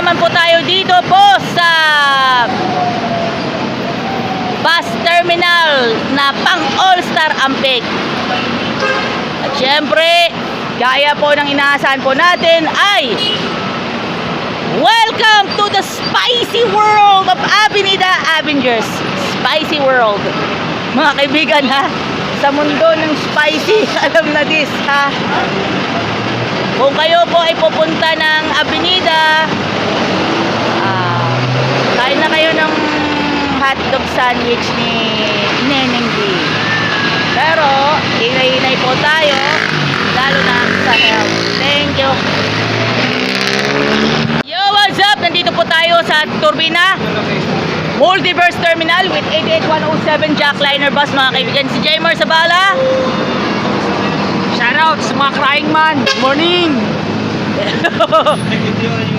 naman po tayo dito po sa bus terminal na pang All-Star Ampeg. At syempre, gaya po ng inaasahan po natin ay welcome to the spicy world of Avenida Avengers. Spicy world. Mga kaibigan ha, sa mundo ng spicy, alam na this ha. Kung kayo po ay pupunta ng Avenida, kain na kayo ng hotdog sandwich ni Neneng D. Pero, hinay-hinay po tayo, lalo na sa health. Thank you. Yo, what's up? Nandito po tayo sa Turbina Multiverse Terminal with 88107 Jackliner bus, mga kaibigan. Si Jaymar Sabala. Shoutout sa mga crying man. Good morning.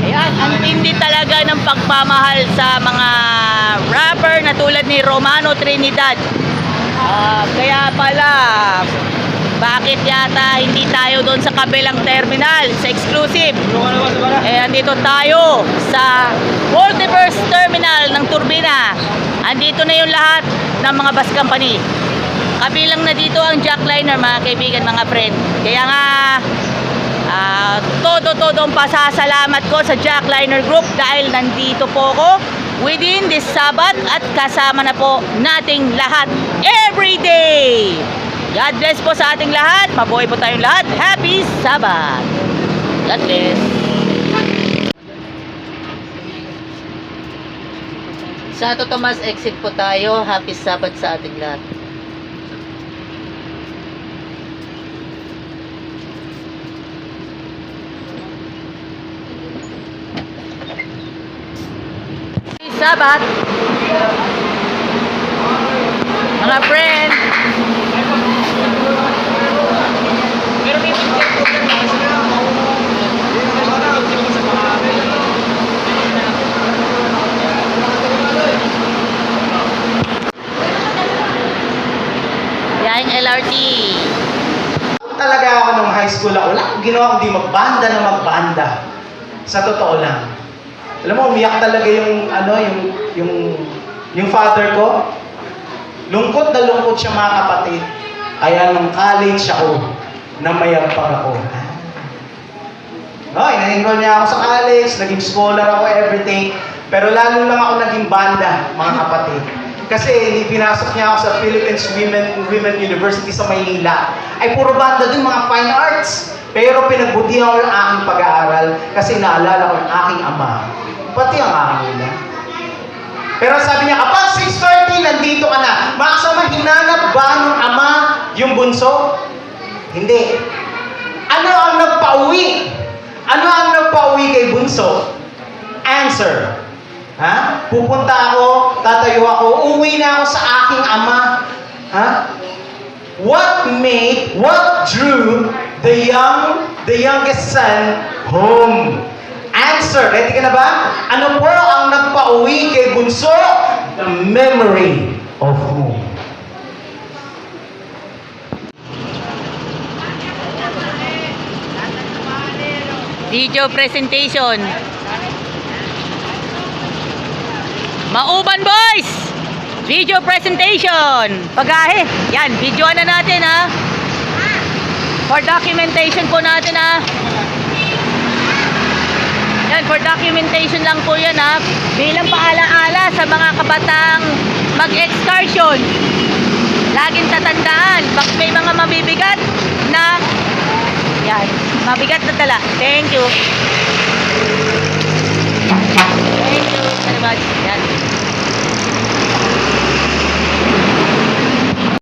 Ayan, ang tindi talaga ng pagmamahal sa mga rapper na tulad ni Romano Trinidad. Kaya pala, bakit yata hindi tayo doon sa kabilang terminal, sa exclusive? Andito tayo sa Multiverse Terminal ng Turbina. Andito na yung lahat ng mga bus company. Kabilang na dito ang Jackliner, mga kaibigan, mga friend. Kaya nga, todo-todo ang pasasalamat ko sa Jackliner Group dahil nandito po ako within this Sabat at kasama na po nating lahat every day. God bless po sa ating lahat. Mabuhay po tayong lahat. Happy Sabat. God bless. Santo Tomas exit po tayo. Happy Sabat sa ating lahat. Sabat, mga friend. Yan LRT. Talaga ako nung high school ako. Wala akong ginawa kundi magbanda na magbanda. Sa totoo lang. Alam mo, umiyak talaga yung father ko. Lungkot na lungkot siya, mga kapatid. Kaya nung college ako, namayampag ako. Ina-enroll niya ako sa college, naging scholar ako everything. Pero lalo lang ako naging banda, mga kapatid. Kasi pinasok niya ako sa Philippines Women University sa Maynila. Ay puro banda dun, mga fine arts. Pero pinagbutihan ko yung aking pag-aaral kasi naalala ko yung aking ama. Pati ang aking ina. Pero sabi niya, kapag 6:30, nandito ka na. Maksama, hinanap ba ng ama yung bunso? Hindi. Ano ang nagpauwi? Ano ang nagpauwi kay bunso? Answer. Ha? Pupunta ako, tatayo ako, uuwi na ako sa aking ama. Ha? What drew the youngest son home? Answer. Ready ka na ba? Ano po ang nagpauwi kay bunso? The memory of home. Video presentation. Mauban boys! Video presentation. Pagahe. Yan, videoan na natin ha. For documentation po natin ha. Yan, for documentation lang po yan ha. Bilang paalaala sa mga kabatang mag-excursion. Laging tatandaan, pag may mga mabibigat na, yan, mabigat na dala. Thank you.